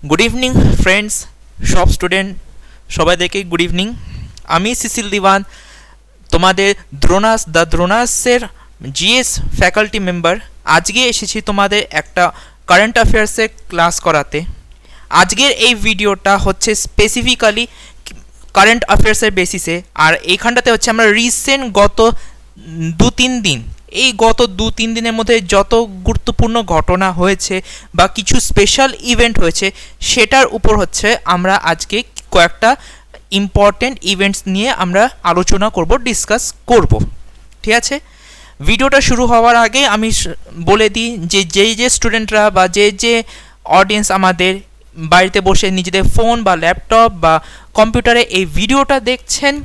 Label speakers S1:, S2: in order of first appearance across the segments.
S1: Good evening friends, সব student সবাইদেরকে good evening. আমি Cecil দিওয়ান, তোমাদের দ্রোনাসের জিএস ফ্যাকাল্টি মেম্বার। আজকে এসেছি তোমাদের একটা কারেন্ট অ্যাফেয়ার্সের ক্লাস করাতে। আজকের এই ভিডিওটা হচ্ছে স্পেসিফিক্যালি কারেন্ট অ্যাফেয়ার্সের বেসিসে, আর এইখানটাতে হচ্ছে আমরা রিসেন্ট গত দু তিন দিনের মধ্যে যত গুরুত্বপূর্ণ ঘটনা হয়েছে বা কিছু স্পেশাল ইভেন্ট হয়েছে সেটার উপর হচ্ছে আমরা আজকে কয়েকটা ইম্পর্টেন্ট ইভেন্টস নিয়ে আমরা আলোচনা করব, ডিসকাস করব। ঠিক আছে, ভিডিওটা শুরু হওয়ার আগে আমি বলে দিই যে স্টুডেন্টরা বা যে অডিয়েন্স আমাদের বাড়িতে বসে নিজেদের ফোন বা ল্যাপটপ বা কম্পিউটারে এই ভিডিওটা দেখছেন,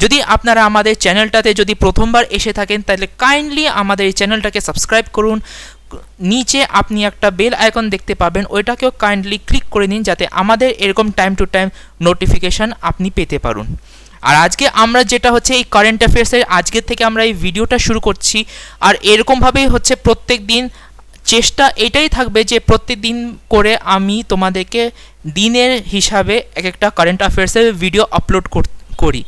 S1: যদি আপনারা আমাদের চ্যানেলটাতে যদি প্রথমবার এসে থাকেন তাহলে কাইন্ডলি আমাদের এই চ্যানেলটাকে সাবস্ক্রাইব করুন। নিচে আপনি একটা বেল আইকন দেখতে পাবেন, ওইটাকেও কাইন্ডলি ক্লিক করে নিন যাতে আমাদের এরকম টাইম টু টাইম নোটিফিকেশান আপনি পেতে পারুন। আর আজকে আমরা যেটা হচ্ছে এই কারেন্ট অ্যাফেয়ার্সের আজকের থেকে আমরা এই ভিডিওটা শুরু করছি, আর এরকমভাবেই হচ্ছে প্রত্যেক দিন চেষ্টা এটাই থাকবে যে প্রত্যেক দিন করে আমি তোমাদেরকে দিনের হিসাবে এক একটা কারেন্ট অ্যাফেয়ার্সের ভিডিও আপলোড করি।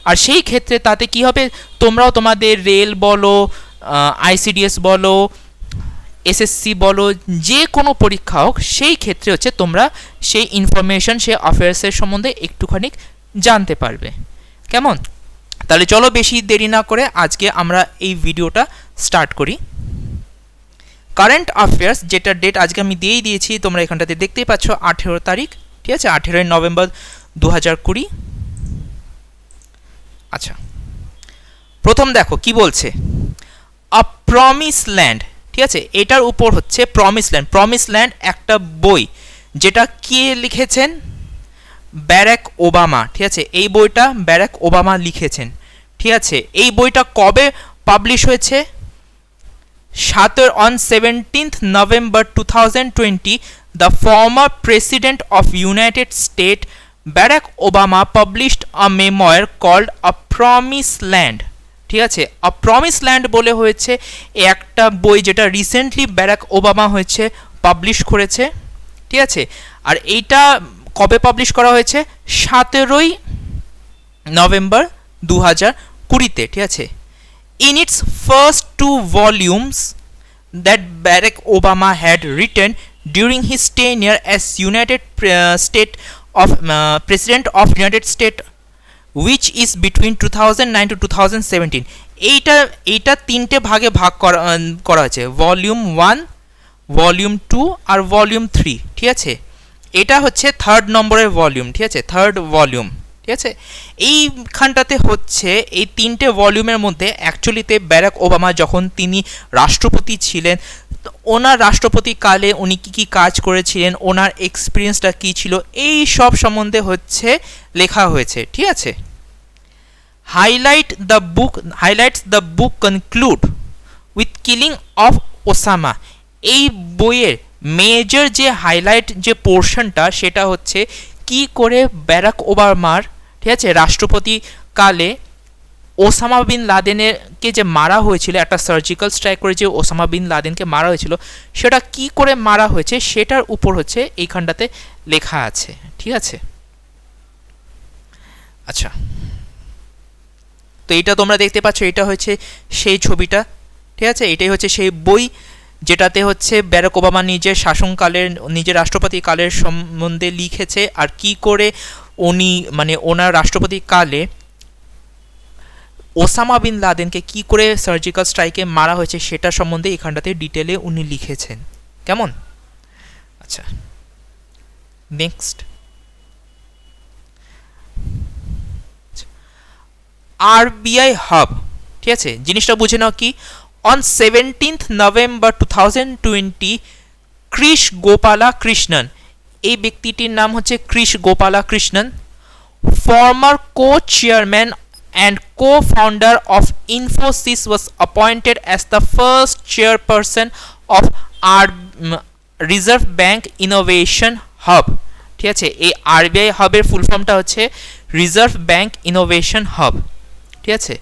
S1: আর সেই ক্ষেত্রে তাতে কি হবে, তোমরাও তোমাদের রেল বলো, আইসিডিএস বলো, এসএসসি বলো, যে কোনো পরীক্ষা হোক সেই ক্ষেত্রে হচ্ছে তোমরা সেই ইনফরমেশন সেই অ্যাফেয়ার্সের সম্বন্ধে একটুখানি জানতে পারবে। কেমন? তাহলে চলো বেশি দেরি না করে আজকে আমরা এই ভিডিওটা স্টার্ট করি। কারেন্ট অ্যাফেয়ার্স যেটা ডেট আজকে আমি দিয়েই দিয়েছি, তোমরা এখানটাতে দেখতেই পাচ্ছ 18 তারিখ। ঠিক আছে, 18 নভেম্বর 2020। আচ্ছা, প্রথম দেখো কি বলছে, আ প্রমিস ল্যান্ড। ঠিক আছে, এটার উপর হচ্ছে প্রমিস ল্যান্ড একটা বই, যেটা কে লিখেছেন? Barack Obama. ঠিক আছে, এই বইটা ব্যারাক ওবামা লিখেছেন। ঠিক আছে, এই বইটা কবে পাবলিশ হয়েছে? 17th November 2020, the former president of United States Barack Obama published a memoir called A Promised Land. ঠিক আছে, আ প্রমিস ল্যান্ড বলে হয়েছে একটা বই যেটা রিসেন্টলি ব্যারাক ওবামা হয়েছে পাবলিশ করেছে। ঠিক আছে, আর এইটা কবে পাবলিশ করা হয়েছে? 17 নভেম্বর 2020-তে। ঠিক আছে, in its first 2 volumes that Barack Obama had written during his tenure as President of United States, which is between 2009 to 2017. এইটা তিনটে ভাগে ভাগ করা হয়েছে, ভলিউম 1, ভলিউম 2 আর ভলিউম 3। ঠিক আছে, এটা হচ্ছে 3rd নম্বরের ভলিউম। ঠিক আছে, 3rd ভলিউম। ঠিক আছে, এইখানটাতে হচ্ছে এই তিনটে ভলিউমের মধ্যে অ্যাকচুয়ালিতে ব্যারাক ওবামা যখন তিনি রাষ্ট্রপতি ছিলেন, ওনার রাষ্ট্রপতি কালে উনি কী কাজ করেছিলেন, ওনার এক্সপিরিয়েন্সটা কী ছিল, এই সব সম্বন্ধে হচ্ছে লেখা হয়েছে। ঠিক আছে, highlights the book conclude with killing of Osama. এই বইয়ের মেজর যে হাইলাইট যে পোর্শনটা সেটা হচ্ছে কি করে ব্যারাক ওবামার, ঠিক আছে, রাষ্ট্রপতি কালে ওসামা বিন লাদেনকে যে মারা হয়েছিল, একটা সার্জিক্যাল স্ট্রাইক করে যে ওসামা বিন লাদেনকে মারা হয়েছিল, সেটা কি করে মারা হয়েছে সেটার উপর হচ্ছে এইখানটাতে লেখা আছে। ঠিক আছে, আচ্ছা, তো এইটা তোমরা দেখতে পাচ্ছ, এটা হচ্ছে সেই ছবিটা। ঠিক আছে, এটাই হচ্ছে সেই বই যেটাতে হচ্ছে ব্যারাক ওবামা নিজের শাসনকালের, নিজের রাষ্ট্রপতি কালের সম্বন্ধে লিখেছে, আর কি করে উনি মানে ওনার রাষ্ট্রপতি কালে ওসামা বিন লাদেনকে কি করে সার্জিক্যাল স্ট্রাইকে মারা হয়েছে সেটা সম্বন্ধে এখানটাতে ডিটেলে উনি লিখেছেন। কেমন? আচ্ছা, নেক্সট, আরবিআই হাব। ঠিক আছে, জিনিসটা বুঝে নাও কি। On 17th November 2020, কৃষ গোপালা কৃষ্ণন, এই ব্যক্তিটির নাম হচ্ছে Kris Gopalakrishnan, former co-chairman and co-founder of Infosys, was appointed as the first chairperson of our Reserve Bank Innovation Hub. ঠিক আছে, এই আরবিআই হাবের ফুল ফর্মটা হচ্ছে রিজার্ভ ব্যাংক ইনোভেশন হাব। ঠিক আছে,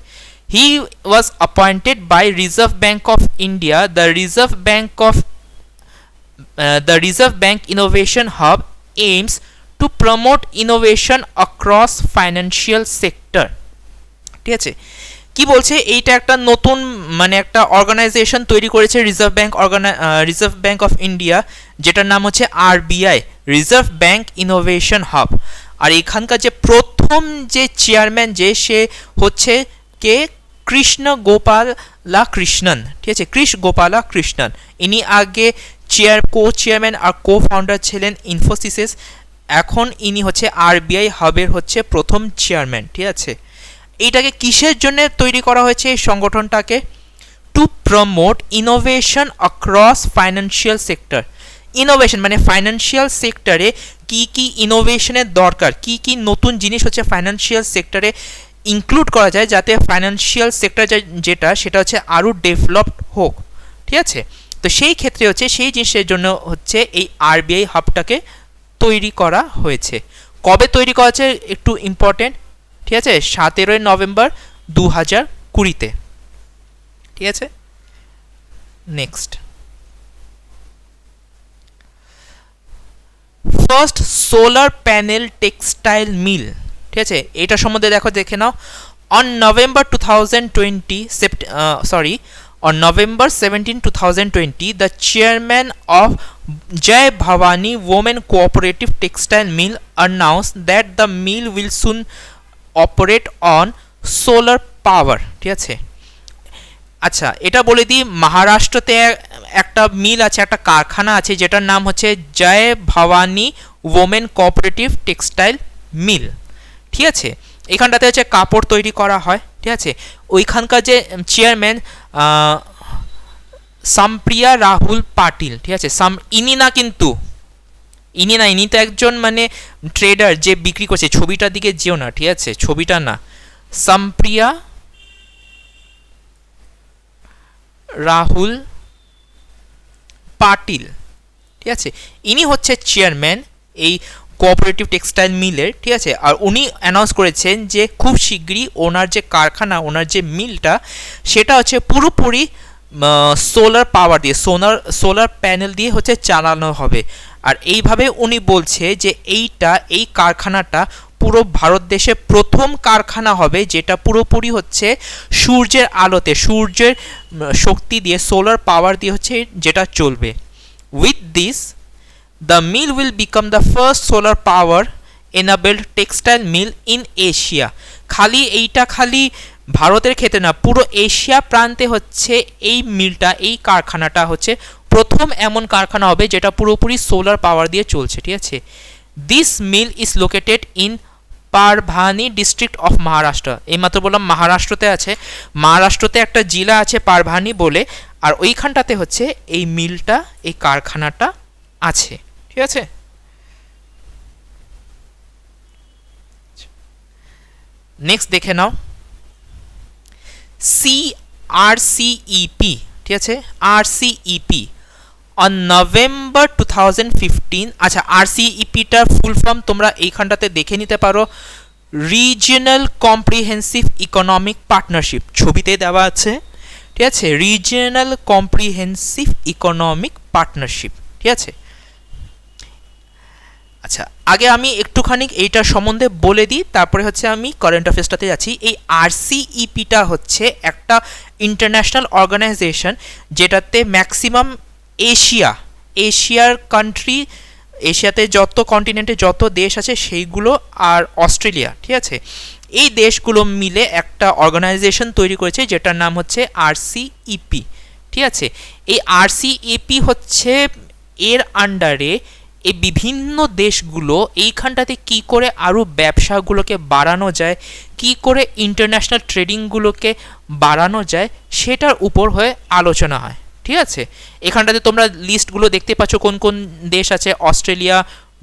S1: he was appointed by Reserve Bank of India. The Reserve Bank Innovation Hub aims to promote innovation across financial sector। ঠিক আছে, কি বলছে, এইটা একটা নতুন মানে একটা অর্গানাইজেশন তৈরি করেছে রিজার্ভ ব্যাংক অফ ইন্ডিয়া, যেটার নাম হচ্ছে RBI, reserve bank innovation hub. আর এখানকার যে প্রথম যে চেয়ারম্যান যে সে হচ্ছে কে, কৃষ্ণ গোপালা কৃষ্ণন। ঠিক আছে, কৃষ গোপালা কৃষ্ণন, ইনি আগে চেয়ারম্যান আর কো ফাউন্ডার ছিলেন ইনফোসিসের, এখন ইনি হচ্ছে আরবিআই হাবের হচ্ছে প্রথম চেয়ারম্যান। ঠিক আছে, এইটাকে কিসের জন্য তৈরি করা হয়েছে এই সংগঠনটাকে? To promote innovation across financial sector. Innovation মানে ফাইন্যান্সিয়াল সেক্টরে কি কি ইনোভেশনের দরকার, কি কি নতুন জিনিস হচ্ছে ফাইন্যান্সিয়াল সেক্টরে ইনক্লুড করা যায়, যাতে ফাইন্যান্সিয়াল সেক্টর যেটা সেটা হচ্ছে আরও ডেভেলপড হোক। ঠিক আছে, তো সেই ক্ষেত্রে হচ্ছে সেই জিনিসের জন্য হচ্ছে এই আরবিআই হাবটাকে তৈরি করা হয়েছে। কবে তৈরি করা হয়েছে একটু ইম্পর্টেন্ট, ঠিক আছে, 17 নভেম্বর 2020-তে। ঠিক আছে, next, first solar panel textile mill. ঠিক আছে, এটা সম্বন্ধে দেখে নাও। On November 2020 on November 17, 2020, the chairman of Jai Bhavani Women Cooperative Textile Mill announced that the mill will soon operate on solar power। ঠিক আছে, আচ্ছা এটা বলে দিই, মহারাষ্ট্রতে একটা মিল আছে, একটা কারখানা আছে যেটার নাম হচ্ছে Jai Bhavani women cooperative textile mill. ঠিক আছে, এখানটাতে হচ্ছে কাপড় তৈরি করা হয়। ঠিক আছে, ওইখানকার যে চেয়ারম্যান সামপ্রিয়া রাহুল পাটিল। ঠিক আছে, ইনি না, কিন্তু ইনি তো একজন মানে ট্রেডার যে বিক্রি করছে, ছবিটার দিকে যেও না। ঠিক আছে, ছবিটা না, সামপ্রিয়া রাহুল পাটিল। ঠিক আছে, ইনি হচ্ছে চেয়ারম্যান এই কোঅপারেটিভ টেক্সটাইল মিলের। ঠিক আছে, আর উনি অ্যানাউন্স করেছেন যে খুব শীঘ্রই ওনার যে কারখানা, ওনার যে মিলটা, সেটা হচ্ছে পুরোপুরি সোলার পাওয়ার দিয়ে, সোলার প্যানেল দিয়ে হচ্ছে চালানো হবে। আর এইভাবে উনি বলছে যে এই কারখানাটা পুরো ভারত দেশে প্রথম কারখানা হবে যেটা পুরোপুরি হচ্ছে সূর্যের আলোতে, সূর্যের শক্তি দিয়ে, সোলার পাওয়ার দিয়ে হচ্ছে যেটা চলবে। With this the mill will become the first solar power enabled textile mill in Asia। এইটা খালি ভারতের ক্ষেত্রে না, পুরো এশিয়া প্রান্তে হচ্ছে এই মিলটা, এই কারখানাটা হচ্ছে প্রথম এমন কারখানা হবে যেটা পুরোপুরি সোলার পাওয়ার দিয়ে চলছে। ঠিক আছে, this mill is located in Parbhani district of Maharashtra. এইমাত্র বললাম মহারাষ্ট্রতে আছে, মহারাষ্ট্রতে একটা জেলা আছে পারভানি বলে, আর ওইখানটাতে হচ্ছে এই মিলটা, এই কারখানাটা আছে। ঠিক আছে, নেক্সট দেখে নাও CRCEP। ঠিক আছে, RCEP অন নভেম্বর 2015। আচ্ছা, RCEPটার ফুল ফর্ম তোমরা এইখানটাতে দেখে নিতে পারো, রিজিওনাল কম্প্রিহেন্সিভ ইকোনমিক পার্টনারশিপ, ছবিতে দেওয়া আছে। ঠিক আছে, রিজিওনাল কম্প্রিহেন্সিভ ইকোনমিক পার্টনারশিপ। ঠিক আছে, আচ্ছা আগে আমি একটুখানি এইটার সম্বন্ধে বলে দিই, তারপরে হচ্ছে আমি কারেন্ট অ্যাফেয়ার্সটাতে যাচ্ছি। এই RCEPটা হচ্ছে একটা ইন্টারন্যাশনাল অর্গানাইজেশন যেটাতে ম্যাক্সিমাম এশিয়ার কান্ট্রি, এশিয়াতে যত কন্টিনেন্টে যত দেশ আছে সেইগুলো, আর অস্ট্রেলিয়া। ঠিক আছে, এই দেশগুলো মিলে একটা অর্গানাইজেশন তৈরি করেছে যেটার নাম হচ্ছে RCEP। ঠিক আছে, এই RCEP হচ্ছে এর আন্ডারে এই বিভিন্ন দেশগুলো এইখানটাতে কি করে আরও ব্যবসাগুলোকে বাড়ানো যায়, কি করে ইন্টারন্যাশনাল ট্রেডিংগুলোকে বাড়ানো যায়, সেটার উপর হয়ে আলোচনা হয়। ঠিক আছে, এখানটাতে তোমরা লিস্টগুলো দেখতে পাচ্ছ কোন কোন দেশ আছে, Australia,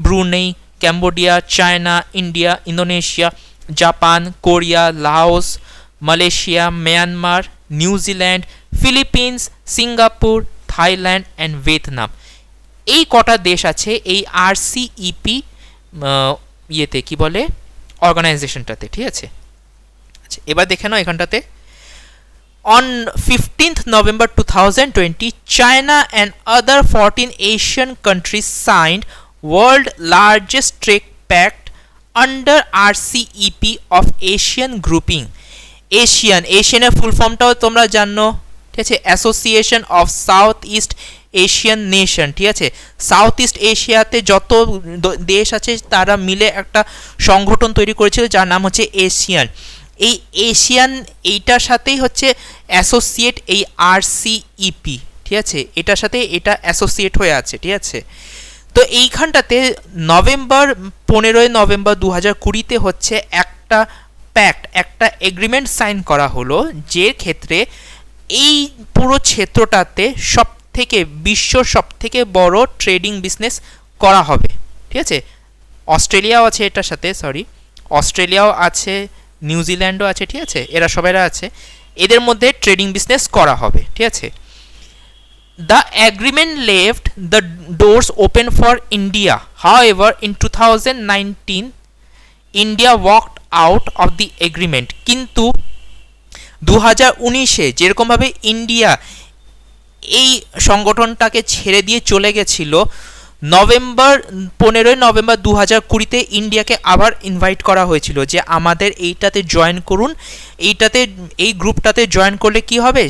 S1: Brunei, Cambodia, China, India, Indonesia, Japan, Korea, Laos, Malaysia, Myanmar, New Zealand, Philippines, Singapore, Thailand and Vietnam. এই কটা দেশ আছে এই RCEP ইয়েতে কি বলে অর্গানাইজেশনটাতে। ঠিক আছে, আচ্ছা এবার দেখে নাও এখানটাতে, on 15th November 2020 China and other 14 Asian countries signed world largest trade pact under RCEP of Asian grouping. এশিয়ানের ফুল ফর্মটাও তোমরা জানো, ঠিক আছে, association of south east Asian nation, ঠিক আছে। সাউথ ইস্ট এশিয়াতে যত দেশ আছে তারা মিলে একটা সংগঠন তৈরি করেছিল যার নাম হচ্ছে এশিয়ান। এই এশিয়ান এইটার সাথেই হচ্ছে অ্যাসোসিয়েট এই RCEP, ঠিক আছে, এটার সাথে এটা অ্যাসোসিয়েট হয়ে আছে, ঠিক আছে। তো এইখানটাতে 15 নভেম্বর 2020 হচ্ছে একটা প্যাক্ট, একটা এগ্রিমেন্ট সাইন করা হলো, যে ক্ষেত্রে এই পুরো ক্ষেত্রটাতে বিশ্বর সব থেকে বড় ট্রেডিং বিজনেস করা হবে, ঠিক আছে। অস্ট্রেলিয়াও আছে এটার সাথে, অস্ট্রেলিয়াও আছে, নিউজিল্যান্ডও আছে, ঠিক আছে, এরা সবাইরা আছে, এদের মধ্যে ট্রেডিং বিজনেস করা হবে, ঠিক আছে। The agreement left the doors open for India. However, in 2019, India walked out of the agreement. কিন্তু 2019-এ যেরকমভাবে ইন্ডিয়া এই সংগঠনটাকে ছেড়ে দিয়ে চলে গেছিল, 15 নভেম্বর 2020-তে ইন্ডিয়াকে আবার ইনভাইট করা হয়েছিল যে আমাদের এইটাতে জয়েন করুন, এই গ্রুপটাতে জয়েন করলে কি হবে,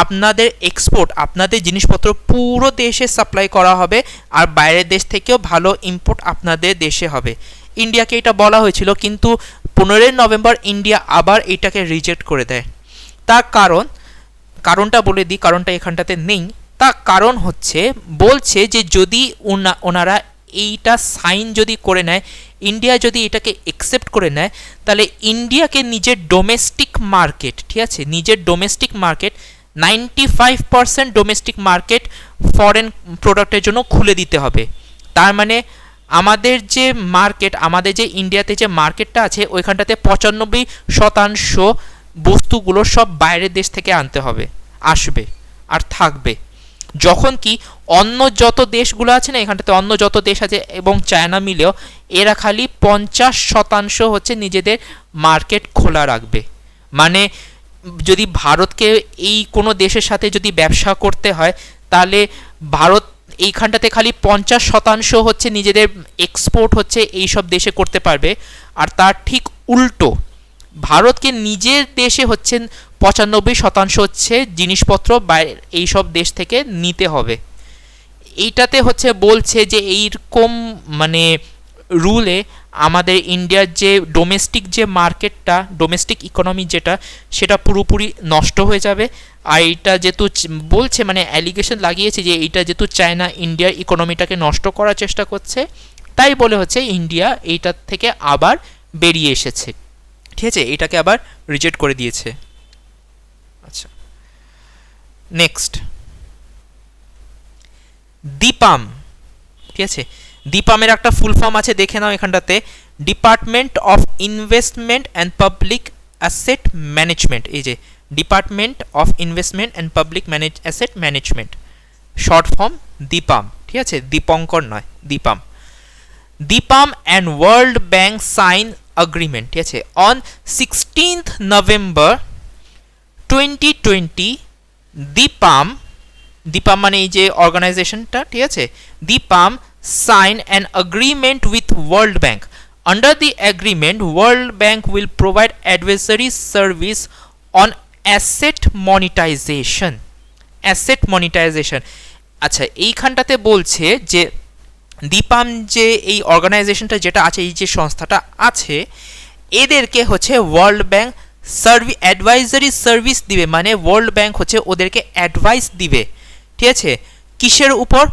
S1: আপনাদের এক্সপোর্ট, আপনাদের জিনিসপত্র পুরো দেশে সাপ্লাই করা হবে, আর বাইরের দেশ থেকেও ভালো ইম্পোর্ট আপনাদের দেশে হবে। ইন্ডিয়াকে এটা বলা হয়েছিল, কিন্তু 15 নভেম্বর ইন্ডিয়া আবার এইটাকে রিজেক্ট করে দেয়। তার কারণটা বলে দিই, কারণটা এখানটাতে নেই। তার কারণ হচ্ছে, বলছে যে যদি ওনারা এইটা সাইন যদি করে নেয়, ইন্ডিয়া যদি এটাকে অ্যাকসেপ্ট করে নেয়, তাহলে ইন্ডিয়াকে নিজের ডোমেস্টিক মার্কেট, ঠিক আছে, নিজের domestic market 95% domestic market foreign প্রোডাক্টের জন্য খুলে দিতে হবে। তার মানে আমাদের যে মার্কেট, আমাদের যে ইন্ডিয়াতে যে মার্কেটটা আছে, ওইখানটাতে 95% বস্তুগুলো সব বাইরের দেশ থেকে আসবে আর থাকবে। যখন কি অন্য যত দেশগুলো আছে না, এখানটাতে অন্য যত দেশ আছে এবং চায়না মিলেও এরা খালি 50% হচ্ছে নিজেদের মার্কেট খোলা রাখবে। মানে যদি ভারতকে এই কোনো দেশের সাথে যদি ব্যবসা করতে হয়, তাহলে ভারত এইখানটাতে খালি 50% হচ্ছে নিজেদের এক্সপোর্ট হচ্ছে এই সব দেশে করতে পারবে, আর তার ঠিক উল্টো ভারতকে নিজের দেশে হচ্ছে 95% হচ্ছে জিনিসপত্র এই সব দেশ থেকে নিতে হবে। এইটাতে হচ্ছে বলছে যে এইরকম মানে রুলে আমাদের ইন্ডিয়ার যে ডোমেস্টিক যে মার্কেটটা, ডোমেস্টিক ইকোনমি যেটা, সেটা পুরোপুরি নষ্ট হয়ে যাবে। আর এইটা যেহেতু বলছে, মানে অ্যালিগেশন লাগিয়েছে যে এইটা যেহেতু চায়না ইন্ডিয়ার ইকোনমিটাকে নষ্ট করার চেষ্টা করছে, তাই বলে হচ্ছে ইন্ডিয়া এইটার থেকে আবার বেরিয়ে এসেছে, ঠিক আছে, এটাকে আবার রিজেক্ট করে দিয়েছে। আচ্ছা, নেক্সট ডিপাম, ঠিক আছে, ডিপামের একটা ফুল ফর্ম আছে, দেখে নাও এখানটাতে, department of investment and public asset management. এই যে department of investment and public asset management, short form DIPAM, ঠিক আছে, দীপঙ্কর নয়, DIPAM. DIPAM and world bank sign agreement, ঠিক আছে, on 16th November 2020 DIPAM মানে এই যে অর্গানাইজেশনটা, ঠিক আছে, DIPAM sign an agreement with World Bank. Under the agreement, World Bank will provide advisory service on asset monetization. আচ্ছা, এইখানটাতে বলছে যে ডিপাম যে এই অর্গানাইজেশনটা যেটা আছে, এই যে সংস্থাটা আছে, এদেরকে হচ্ছে ওয়ার্ল্ড ব্যাংক অ্যাডভাইজারি সার্ভিস দিবে। মানে ওয়ার্ল্ড ব্যাংক হচ্ছে ওদেরকে অ্যাডভাইস দিবে, ঠিক আছে, কিসের উপর,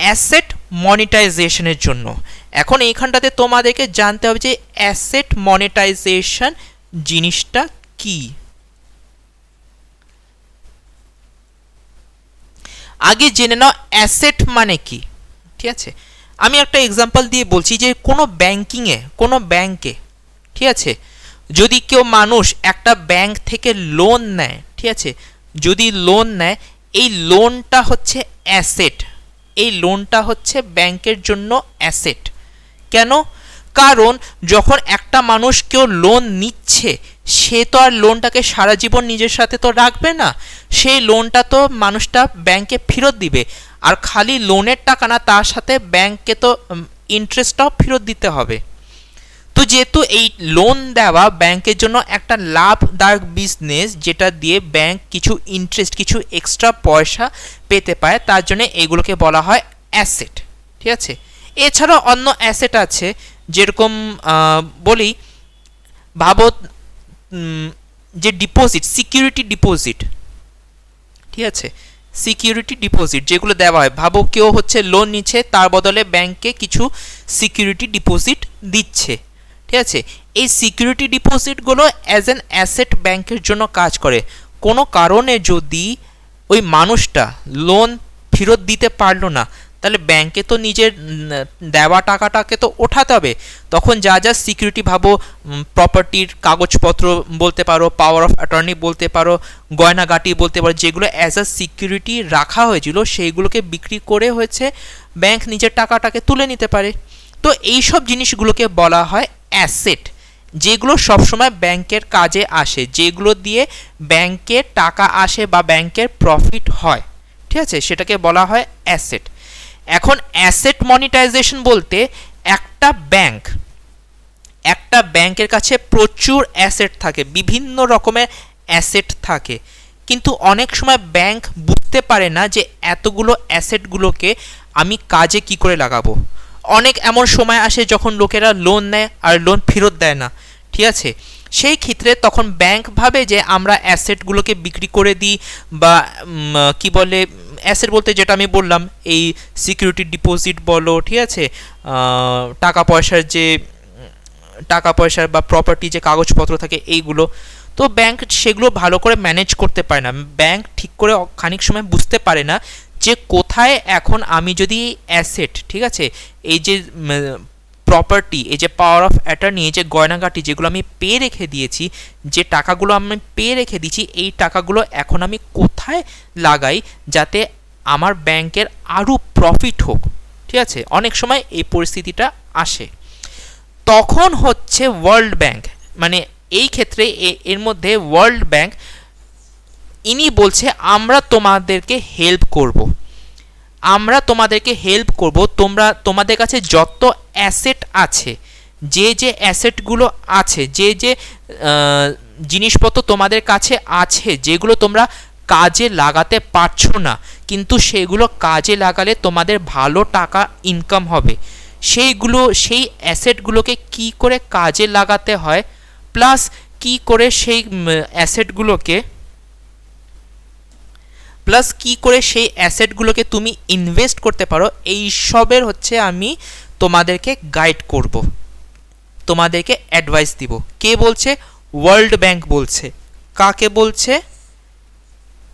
S1: অ্যাসেট মনিটাইজেশনের জন্য। এখন এইখানটাতে তোমাদেরকে জানতে হবে যে অ্যাসেট মনিটাইজেশন জিনিসটা কি। আগে জেনে নাও অ্যাসেট মানে কি, ঠিক আছে। আমি একটা এক্সাম্পল দিয়ে বলছি যে কোনো ব্যাংকে, ঠিক আছে, যদি কেউ মানুষ একটা ব্যাংক থেকে লোন নেয়, ঠিক আছে, যদি লোন নেয়, এই লোনটা হচ্ছে অ্যাসেট, এই লোনটা হচ্ছে ব্যাংকের জন্য অ্যাসেট। কেন? কারণ যখন একটা মানুষ কেউ লোন নিচ্ছে, সে তো আর লোনটাকে সারা জীবন নিজের সাথে তো রাখবে না, সেই লোনটা তো মানুষটা ব্যাংকে ফেরত দিবে। আর খালি লোনের টাকা না, তার সাথে ব্যাংকে তো ইন্টারেস্টটাও ফেরত দিতে হবে। তো যেহেতু এই লোন দেওয়া ব্যাংকের জন্য একটা লাভদায়ক বিজনেস, যেটা দিয়ে ব্যাংক কিছু ইন্টারেস্ট, কিছু এক্সট্রা পয়সা পেতে পারে, তার জন্য এগুলোকে বলা হয় অ্যাসেট। ঠিক আছে, এছাড়াও অন্য অ্যাসেট আছে, যেরকম বলি, ভাবো যে ডিপোজিট, সিকিউরিটি ডিপোজিট, ঠিক আছে, সিকিউরিটি ডিপোজিট যেগুলো দেওয়া হয়, ভাবো কেউ হচ্ছে লোন নিচ্ছে, তার বদলে ব্যাংকে কিছু সিকিউরিটি ডিপোজিট দিচ্ছে। ঠিক আছে, এই সিকিউরিটি ডিপোজিটগুলো অ্যাজ অ্যান অ্যাসেট ব্যাংকের জন্য কাজ করে। কোনো কারণে যদি ওই মানুষটা লোন ফেরত দিতে পারলো না, তাহলে ব্যাংকে তো নিজের দেওয়া টাকাটাকে তো ওঠাতে হবে। তখন যা যা সিকিউরিটি, ভাবো প্রপার্টির কাগজপত্র বলতে পারো, পাওয়ার অফ অ্যাটর্নি বলতে পারো, গয়নাগাটি বলতে পারো, যেগুলো অ্যাজ আ সিকিউরিটি রাখা হয়েছিল, সেইগুলোকে বিক্রি করে হয়েছে ব্যাংক নিজের টাকাটাকে তুলে নিতে পারে। তো এই সব জিনিসগুলোকে বলা হয় অ্যাসেট, যেগুলো সবসময় ব্যাংকের কাজে আসে, যেগুলো দিয়ে ব্যাংকের টাকা আসে বা ব্যাংকের প্রফিট হয়। ঠিক আছে, সেটাকে বলা হয় অ্যাসেট। এখন অ্যাসেট মনিটাইজেশন বলতে একটা ব্যাংকের কাছে প্রচুর অ্যাসেট থাকে, বিভিন্ন রকমের অ্যাসেট থাকে, কিন্তু অনেক সময় ব্যাংক বুঝতে পারে না যে এতগুলো অ্যাসেটগুলোকে আমি কাজে কি করে লাগাবো। অনেক এমন সময় আসে যখন লোকেরা লোন নেয় আর লোন ফেরত দেয় না। ঠিক আছে, সেই ক্ষেত্রে তখন ব্যাংক ভাবে যে আমরা অ্যাসেটগুলোকে বিক্রি করে দিই, বা কি বলে, অ্যাসেট বলতে যেটা আমি বললাম, এই সিকিউরিটি ডিপোজিট বলো, ঠিক আছে, টাকা পয়সার বা প্রপার্টি যে কাগজপত্র থাকে এইগুলো, তো ব্যাংক সেগুলো ভালো করে ম্যানেজ করতে পারে না। ব্যাংক ঠিক করে খানিক সময় বুঝতে পারে না যে কোথায় এখন আমি যদি অ্যাসেট, ঠিক আছে, এই যে প্রপার্টি, এই যে পাওয়ার অফ অ্যাটর্নি, এই যে গয়নাগাটি যেগুলো আমি পেয়ে রেখে দিয়েছি, যে টাকাগুলো আমি পেয়ে রেখে দিয়েছি, এই টাকাগুলো এখন আমি কোথায় লাগাই যাতে আমার ব্যাংকের আরও প্রফিট হোক। ঠিক আছে, অনেক সময় এই পরিস্থিতিটা আসে। তখন হচ্ছে ওয়ার্ল্ড ব্যাংক, মানে এই ক্ষেত্রে এর মধ্যে ওয়ার্ল্ড ব্যাংক ইনি বলছে আমরা তোমাদেরকে হেল্প করব, তোমাদের কাছে যত অ্যাসেট আছে, যে অ্যাসেটগুলো আছে, যে জিনিসপত্র তোমাদের কাছে আছে, যেগুলো তোমরা কাজে লাগাতে পারছো না, কিন্তু সেগুলো কাজে লাগালে তোমাদের ভালো টাকা ইনকাম হবে, সেই অ্যাসেটগুলোকে কি করে কাজে লাগাতে হয়, প্লাস কি করে সেই অ্যাসেটগুলোকে তুমি ইনভেস্ট করতে পারো, এই সবের হচ্ছে আমি তোমাদেরকে গাইড করব, তোমাদেরকে অ্যাডভাইস দিব। কে বলছে? ওয়ার্ল্ড ব্যাংক বলছে। কাকে বলছে?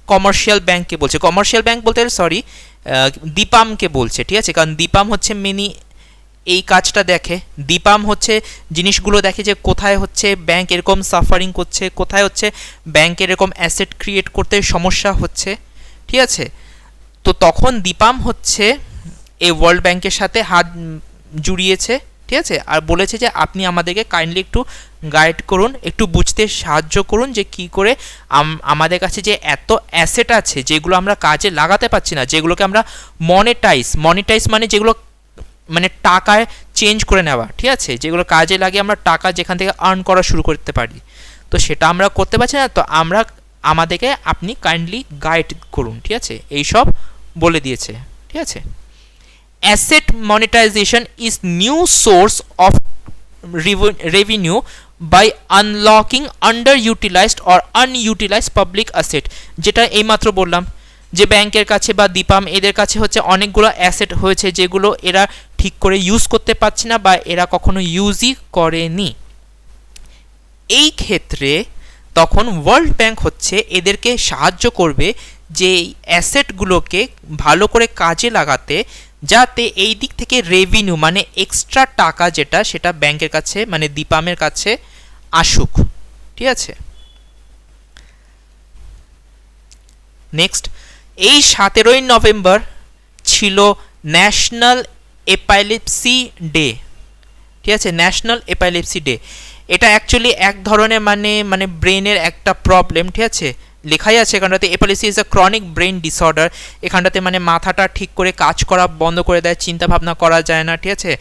S1: কমার্শিয়াল ব্যাংককে বলছে। কমার্শিয়াল ব্যাংক বলতে দীপামকে বলছে। ঠিক আছে, কারণ দীপাম হচ্ছে এই কাজটা দেখে। দীপাম হচ্ছে জিনিসগুলো দেখে যে কোথায় হচ্ছে ব্যাংক এরকম সাফারিং করছে, কোথায় হচ্ছে ব্যাংক এরকম অ্যাসেট ক্রিয়েট করতে সমস্যা হচ্ছে। ঠিক আছে, তো তখন দীপাম হচ্ছে এই ওয়ার্ল্ড ব্যাংকের সাথে হাত জুড়িয়েছে। ঠিক আছে, আর বলেছে যে আপনি আমাদেরকে কাইন্ডলি একটু গাইড করুন, একটু বুঝতে সাহায্য করুন যে কি করে আমাদের কাছে যে এত অ্যাসেট আছে যেগুলো আমরা কাজে লাগাতে পারছি না, যেগুলোকে আমরা মনিটাইজ মানে যেগুলো মানে টাকায় চেঞ্জ করে নেওয়া। ঠিক আছে, যেগুলো কাজে লাগে আমরা টাকা যেখান থেকে আর্ন করা শুরু করতে পারি, তো সেটা আমরা করতে পারছি না, তো আমাদেরকে আপনি কাইন্ডলি গাইড করুন। ঠিক আছে, এইসব বলে দিয়েছে। ঠিক আছে, asset monetisation is new source of revenue by unlocking under utilised or unutilised public asset, যেটা এইমাত্র বললাম যে ব্যাংকের কাছে বা দীপাম এদের কাছে হচ্ছে অনেকগুলো অ্যাসেট হয়েছে যেগুলো এরা ঠিক করে ইউজ করতে পারছে না বা এরা কখনো ইউজই করেনি। এই ক্ষেত্রে তখন ওয়ার্ল্ড ব্যাংক হচ্ছে এদেরকে সাহায্য করবে যে এই অ্যাসেটগুলোকে ভালো করে কাজে লাগাতে, যাতে এই দিক থেকে রেভিনিউ মানে এক্সট্রা টাকা যেটা সেটা ব্যাংকের কাছে মানে দীপামের কাছে আসুক। ঠিক আছে, নেক্সট, এই 17ই নভেম্বর ছিল ন্যাশনাল এপাইলেপসি ডে। ঠিক আছে, ন্যাশনাল এপাইলেপসি ডে, এটা অ্যাকচুয়ালি এক ধরনের মানে ব্রেনের একটা প্রবলেম। ঠিক আছে, লেখাই আছে এখানটাতে, epilepsy is a chronic brain disorder. এখানটাতে মানে মাথাটা ঠিক করে কাজ করা বন্ধ করে দেয়, চিন্তা ভাবনা করা যায় না, ঠিক আছে।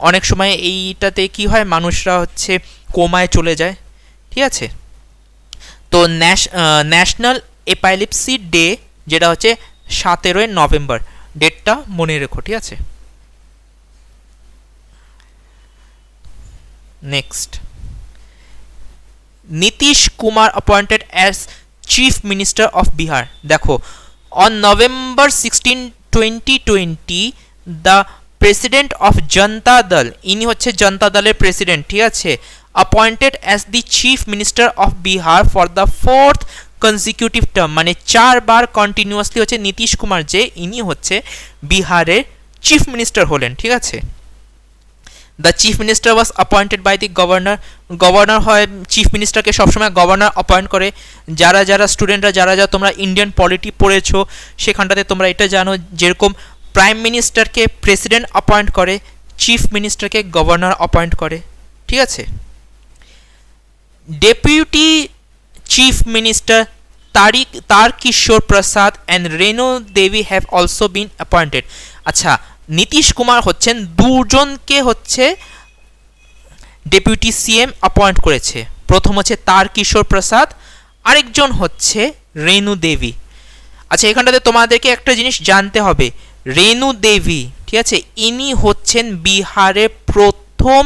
S1: অনেক সময় এইটাতে কি হয়, মানুষরা হচ্ছে কোমায় চলে যায়, ঠিক আছে। তো ন্যাশনাল এপিলেপসি ডে যেটা হচ্ছে 17 নভেম্বর, ডেটটা মনে রেখো, ঠিক আছে। Next, Nitish Kumar appointed as chief minister of Bihar. দেখো, on November 16, 2020 the president of Janata Dal, ইনি হচ্ছে জনতা দলের প্রেসিডেন্ট, ঠিক আছে, appointed as the chief minister of Bihar for the 4th consecutive term, মানে 4 বার কন্টিনিউয়াসলি হচ্ছে নীতিশ কুমার যে ইনি হচ্ছে বিহারের চিফ মিনিস্টার হলেন, ঠিক আছে। The chief minister was appointed by the governor, governor হয় চিফ মিনিস্টারকে সবসময় গভর্নর অ্যাপয়েন্ট করে। যারা স্টুডেন্টরা যারা তোমরা ইন্ডিয়ান পলিটি পড়েছো সেখানটাতে তোমরা এটা জানো, যেরকম প্রাইম মিনিস্টারকে প্রেসিডেন্ট অ্যাপয়েন্ট করে, চিফ মিনিস্টারকে গভর্নর অ্যাপয়েন্ট করে, ঠিক আছে। Deputy chief minister Tarkishore Prasad and Renu Devi have also been appointed. আচ্ছা, নীতিশ কুমার হচ্ছেন দুজনকে হচ্ছে ডেপুটি সিএম অ্যাপয়েন্ট করেছে। প্রথম হচ্ছে তারকিশোর প্রসাদ, আরেকজন হচ্ছে রেণু দেবী। আচ্ছা, এখানটাতে তোমাদেরকে একটা জিনিস জানতে হবে, রেণু দেবী, ঠিক আছে, ইনি হচ্ছেন বিহারের প্রথম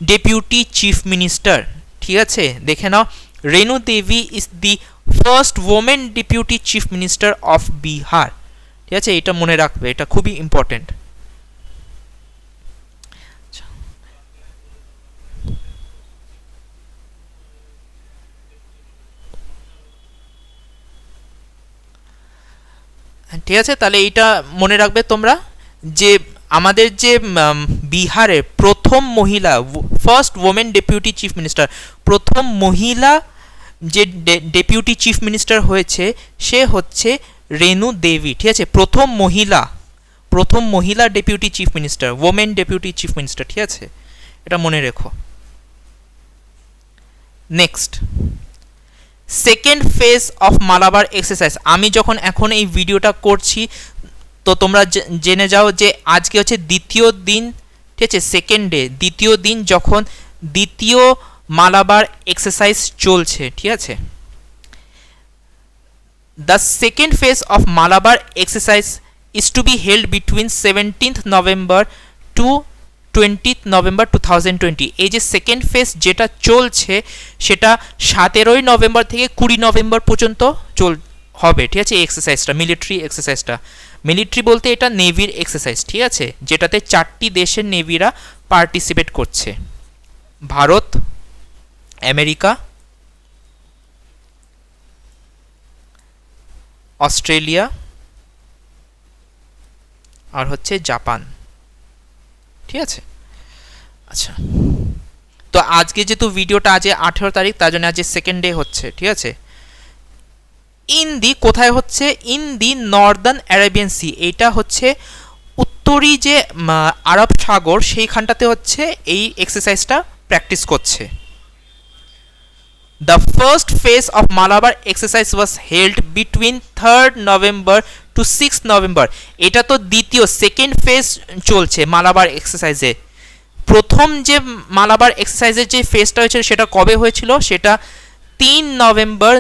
S1: ডেপুটি চিফ মিনিস্টার, ঠিক আছে। দেখে নাও, Renu Devi is the first women deputy chief minister of Bihar, ঠিক আছে। এটা মনে রাখবে, এটা খুবই ইম্পর্টেন্ট। ঠিক আছে, তাহলে এইটা মনে রাখবে তোমরা, যে আমাদের যে বিহারের প্রথম মহিলা, first women deputy chief minister, প্রথম মহিলা যে ডেপুটি চিফ মিনিস্টার হয়েছে সে হচ্ছে রেণু দেবী, ঠিক আছে। প্রথম মহিলা deputy chief minister, women deputy chief minister, ঠিক আছে, এটা মনে রেখো। Next, second phase of Malabar exercise. আমি যখন এখন এই ভিডিওটা করছি তো তোমরা জেনে যাও যে আজকে হচ্ছে দ্বিতীয় দিন, ঠিক আছে, সেকেন্ড ডে, দ্বিতীয় দিন যখন দ্বিতীয় মালাবার এক্সারসাইজ চলছে, ঠিক আছে। The second phase of Malabar exercise is to be held between 17th November to 20th November 2020। এই যে সেকেন্ড ফেজ যেটা চলছে সেটা 17 নভেম্বর থেকে 20 নভেম্বর পর্যন্ত হবে, ঠিক আছে। এই এক্সারসাইজটা মিলিটারি এক্সারসাইজটা, মিলিটারি বলতে এটা নেভির এক্সারসাইজ, ঠিক আছে, যেটাতে 4টি দেশের নেভিরা পার্টিসিপেট করছে, ভারত, আমেরিকা, অস্ট্রেলিয়া আর হচ্ছে জাপান, ঠিক আছে। আচ্ছা, তো আজকে যেহেতু ভিডিওটা আজ 18 তারিখ, তার জন্য আজ সেকেন্ড ডে হচ্ছে, ঠিক আছে। কোথায় হচ্ছে, in the northern Arabian sea, এইটা হচ্ছে উত্তরি যে আরব সাগর সেইখানটাতে হচ্ছে এই এক্সারসাইজটা প্র্যাকটিস করছে। The first phase of Malabar exercise was held between 3rd November to 6th November. এটা তো দ্বিতীয়, সেকেন্ড ফেজ চলছে মালাবার এক্সারসাইজে। প্রথম যে মালাবার এক্সারসাইজের যে ফেজটা হয়েছিল সেটা কবে হয়েছিল, সেটা 3 নভেম্বর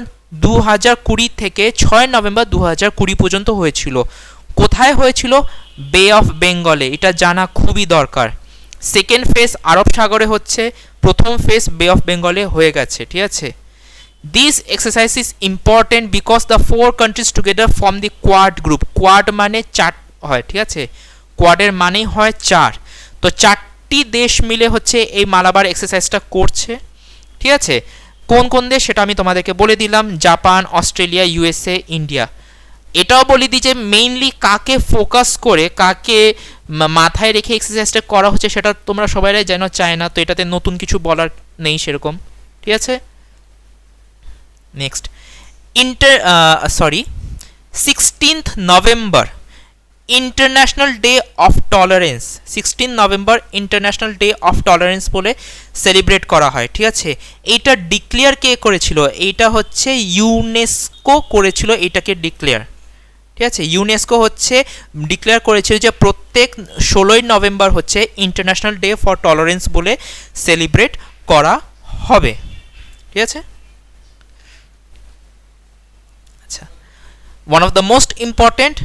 S1: 2020 থেকে 6 নভেম্বর 2020 পর্যন্ত হয়েছিল। কোথায় হয়েছিল, বে অফ বেঙ্গলে, এটা জানা খুবই দরকার। সেকেন্ড ফেজ আরব সাগরে হচ্ছে, প্রথম ফেজ বে অফ বেঙ্গলে হয়ে গেছে, ঠিক আছে। This exercise is important because the 4 countries together form the quad group. Quad মানে 4 হয়, ঠিক আছে, কোয়াডের মানেই হয় 4। তো 4টি দেশ মিলে হচ্ছে এই মালাবার এক্সারসাইজটা করছে, ঠিক আছে। কোন কোন দেশ সেটা আমি তোমাদেরকে বলে দিলাম, জাপান, অস্ট্রেলিয়া, ইউএসএ, ইন্ডিয়া। এটাও বলে দিই যে মেইনলি কাকে ফোকাস করে, কাকে মাথায় রেখে এক্সারসাইজটা করা হচ্ছে সেটা তোমরা সবাই জানো, চায় না, তো এটাতে নতুন কিছু বলার নেই সেরকম, ঠিক আছে। Next, 16th November international day of tolerance, 16 November international day of tolerance বলে সেলিব্রেট করা হয়, ঠিক আছে। এইটা ডিক্লেয়ার কে করেছিল? এইটা হচ্ছে ইউনেস্কো করেছিল এটাকে ডিক্লেয়ার, ঠিক আছে। ইউনেস্কো হচ্ছে ডিক্লেয়ার করেছিল যে প্রত্যেক 16ই নভেম্বর হচ্ছে ইন্টারন্যাশনাল ডে ফর টলারেন্স বলে সেলিব্রেট করা হবে, ঠিক আছে। আচ্ছা, one of the most important,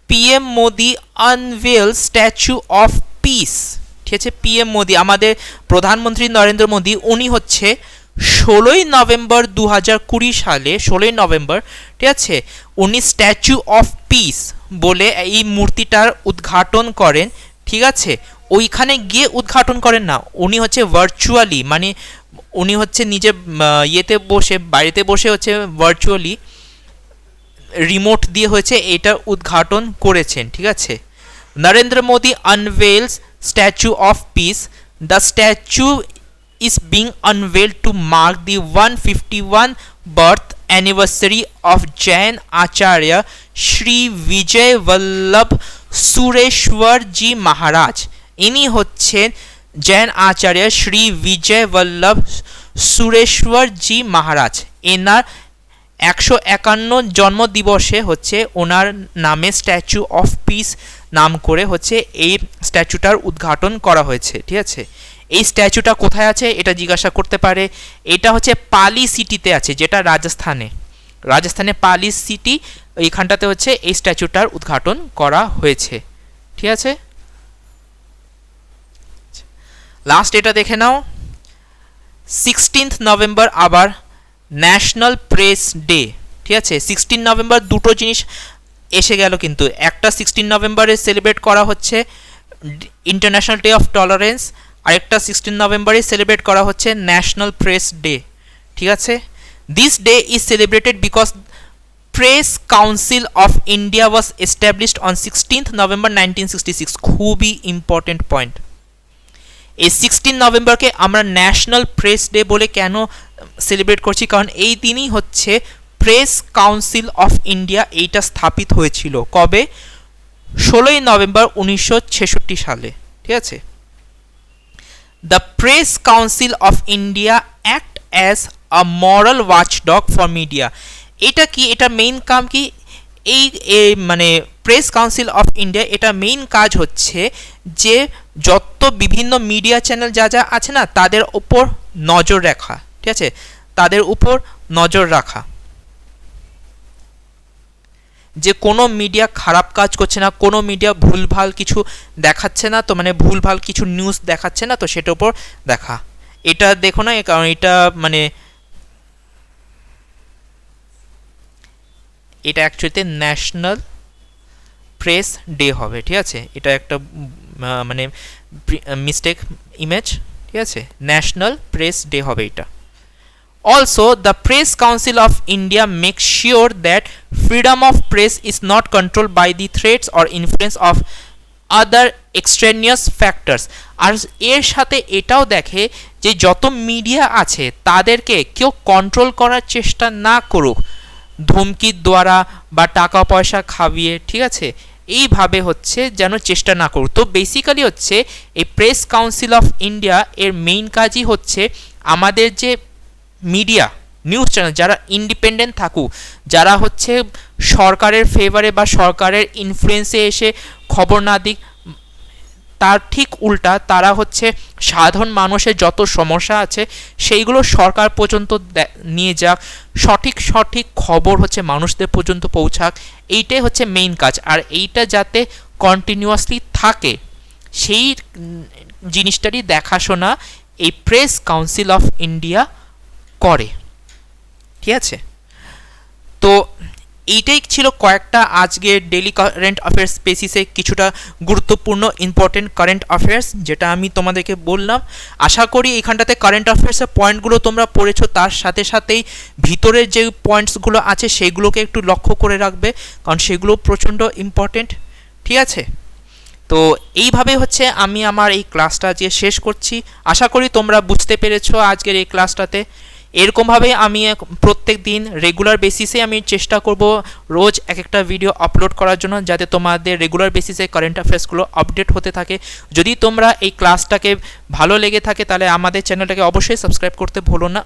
S1: PM Modi unveil statue of piece, ঠিক আছে। পিএম মোদি, আমাদের প্রধানমন্ত্রী নরেন্দ্র মোদি, উনি হচ্ছে 16ই নভেম্বর 2020 সালে 16ই নভেম্বর, ঠিক আছে, উনি স্ট্যাচু অফ পিস বলে এই মূর্তিটার উদ্ঘাটন করেন, ঠিক আছে। ওইখানে গিয়ে উদ্ঘাটন করেন না, উনি হচ্ছে ভার্চুয়ালি, মানে উনি হচ্ছে নিজে ইয়েতে বসে, বাড়িতে বসে হচ্ছে ভার্চুয়ালি রিমোট দিয়ে হচ্ছে এটা উদ্ঘাটন করেছেন, ঠিক আছে। Narendra Modi আনভেলস statue of piece, the statue is being unveiled to mark the 151 birth anniversary of Jain Acharya Shri Vijay Vallabh Sureshwar Ji Maharaj. ইনি হচ্ছেন জৈন আচার্য শ্রী বিজয় বল্লভ সুরেশ্বর জি মহারাজ। এনার 151 জন্মদিবসে হচ্ছে ওনার নামে স্ট্যাচু অফ পিস নাম করে হচ্ছে এই স্ট্যাচুটার উদ্ঘাটন করা হয়েছে, ঠিক আছে। এই স্ট্যাচুটা কোথায় আছে এটা জিজ্ঞাসা করতে পারে। এটা হচ্ছে পালি সিটিতে আছে, যেটা রাজস্থানে পালি সিটি, এইখানটাতে হচ্ছে এই স্ট্যাচুটার উদ্ঘাটন করা হয়েছে, ঠিক আছে। লাস্ট এটা দেখে নাও, 16 নভেম্বর আবার ন্যাশনাল প্রেস ডে, ঠিক আছে। 16 নভেম্বর দুটো জিনিস এসে গেল, কিন্তু একটা 16 নভেম্বরে সেলিব্রেট করা হচ্ছে ইন্টারন্যাশনাল ডে অফ টলারেন্স, আরেকটা 16 নভেম্বরে সেলিব্রেট করা হচ্ছে ন্যাশনাল প্রেস ডে, ঠিক আছে। This day is celebrated because press council of India was established on 16 November 1966। খুবই ইম্পর্টেন্ট পয়েন্ট। এই 16 নভেম্বরকে আমরা ন্যাশনাল প্রেস ডে বলে কেন সেলিব্রেট করছি? কারণ এই দিনই হচ্ছে প্রেস কাউন্সিল অফ ইন্ডিয়া এইটা স্থাপিত হয়েছিল। কবে? 16ই নভেম্বর 1966 সালে, ঠিক আছে। The Press Council of India act as a moral watchdog for media. এটা কি? এটা মেইন কাম কি? এই মানে প্রেস কাউন্সিল অফ ইন্ডিয়া, এটা মেইন কাজ হচ্ছে যে যত বিভিন্ন মিডিয়া চ্যানেল যা যা আছে না, তাদের উপর নজর রাখা, ঠিক আছে, তাদের উপর নজর রাখা যে কোনো মিডিয়া খারাপ কাজ করছে না, কোনো মিডিয়া ভুলভাল কিছু দেখাচ্ছে না, তো মানে ভুলভাল কিছু নিউজ দেখাচ্ছে না, তো সেটার উপর দেখা। এটা দেখো না, কারণ এটা মানে এটা অ্যাকচুয়ালিতে ন্যাশনাল প্রেস ডে হবে, ঠিক আছে। এটা একটা মানে মিস্টেক ইমেজ, ঠিক আছে। ন্যাশনাল প্রেস ডে হবে এটা। Also, the Press Council of India makes sure that freedom of press is not controlled by the threats or influence of other extraneous factors. আর এর সাথে এটাও দেখে যে যত মিডিয়া আছে তাদেরকে কেউ কন্ট্রোল করার চেষ্টা না করুক ধমকির দ্বারা বা টাকা পয়সা খাইয়ে, ঠিক আছে, এইভাবে হচ্ছে যেন চেষ্টা না করুক। তো বেসিক্যালি হচ্ছে এই প্রেস কাউন্সিল অফ ইন্ডিয়া এর মেইন কাজই হচ্ছে আমাদের যে মিডিয়া নিউজ চ্যানেল যারা ইন্ডিপেন্ডেন্ট থাকুক, যারা হচ্ছে সরকারের ফেভারে বা সরকারের ইনফ্লুয়েন্সে এসে খবর না দিক, তার ঠিক উল্টা তারা হচ্ছে সাধারণ মানুষের যত সমস্যা আছে সেইগুলো সরকার পর্যন্ত নিয়ে যাক, সঠিক খবর হচ্ছে মানুষদের পর্যন্ত পৌঁছাক, এইটাই হচ্ছে মেইন কাজ। আর এইটা যাতে কন্টিনিউয়াসলি থাকে সেই জিনিসটারই দেখাশোনা এই প্রেস কাউন্সিল অফ ইন্ডিয়া করে, ঠিক আছে। তো এইটাই ছিল কয়েকটা আজকে ডেলি কারেন্ট অ্যাফেয়ার্স বেসিসে কিছুটা গুরুত্বপূর্ণ ইম্পর্টেন্ট কারেন্ট অ্যাফেয়ার্স যেটা আমি তোমাদেরকে বললাম। আশা করি এইখানটাতে কারেন্ট অ্যাফেয়ার্সের পয়েন্টগুলো তোমরা পড়েছো, তার সাথে সাথেই ভিতরের যে পয়েন্টসগুলো আছে সেগুলোকে একটু লক্ষ্য করে রাখবে, কারণ সেগুলো প্রচণ্ড ইম্পর্টেন্ট, ঠিক আছে। তো এইভাবে হচ্ছে আমি আমার এই ক্লাসটা যে শেষ করছি। আশা করি তোমরা বুঝতে পেরেছো আজকের এই ক্লাসটাতে। এরকমভাবে আমি প্রত্যেক দিন রেগুলার বেসিসে আমি চেষ্টা করব রোজ এক একটা ভিডিও আপলোড করার জন্য, যাতে তোমাদের রেগুলার বেসিসে কারেন্ট অ্যাফেয়ার্সগুলো আপডেট হতে থাকে। যদি তোমরা এই ক্লাসটাকে ভালো লেগে থাকে তাহলে আমাদের চ্যানেলটাকে অবশ্যই সাবস্ক্রাইব করতে ভুলো না,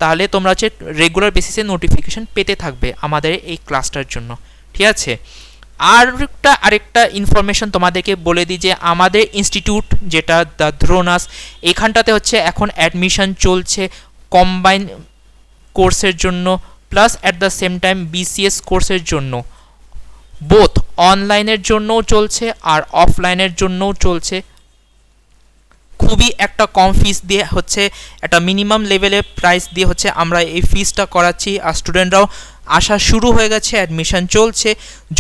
S1: তাহলে তোমরা হচ্ছে রেগুলার বেসিসে নোটিফিকেশন পেতে থাকবে আমাদের এই ক্লাসটার জন্য। ঠিক আছে, আরেকটা ইনফরমেশন তোমাদেরকে বলে দিই যে আমাদের ইনস্টিটিউট যেটা দ্য দ্রোনাস, এখানটাতে হচ্ছে এখন অ্যাডমিশন চলছে কম্বাইন কোর্সের জন্য plus at the same time BCS কোর্সের জন্য। বোথ অনলাইনের জন্যও চলছে আর অফলাইনের জন্যও চলছে। খুবই একটা কম ফিস দিয়ে হচ্ছে, একটা মিনিমাম লেভেলের প্রাইস দিয়ে হচ্ছে আমরা এই ফিসটা করাচ্ছি, আর স্টুডেন্টরাও আসা শুরু হয়ে গেছে, অ্যাডমিশন চলছে।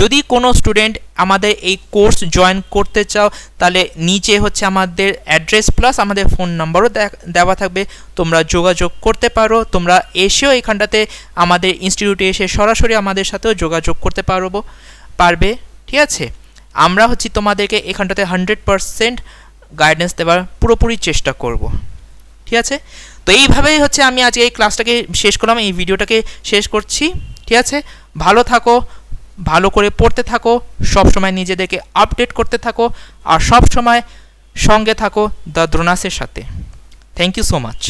S1: যদি কোনো স্টুডেন্ট আমাদের এই কোর্স জয়েন করতে চাও তাহলে নিচে হচ্ছে আমাদের অ্যাড্রেস প্লাস আমাদের ফোন নাম্বারও দেওয়া থাকবে, তোমরা যোগাযোগ করতে পারো। তোমরা এসেও এখানটাতে আমাদের ইনস্টিটিউটে এসে সরাসরি আমাদের সাথেও যোগাযোগ করতে পারবে। ঠিক আছে, আমরা হচ্ছে তোমাদেরকে এখানটাতে 100% গাইডেন্স দেওয়ার পুরোপুরি চেষ্টা করব। ঠিক আছে, তো এইভাবেই হচ্ছে আমি আজকে এই ক্লাসটাকে শেষ করলাম, এই ভিডিওটাকে শেষ করছি। ঠিক আছে, ভালো থাকো, ভালো করে পড়তে থাকো, সব সময় নিজেদেরকে আপডেট করতে থাকো, আর সব সময় সঙ্গে থাকো দ্য দ্রোনাসের সাথে। Thank you so much.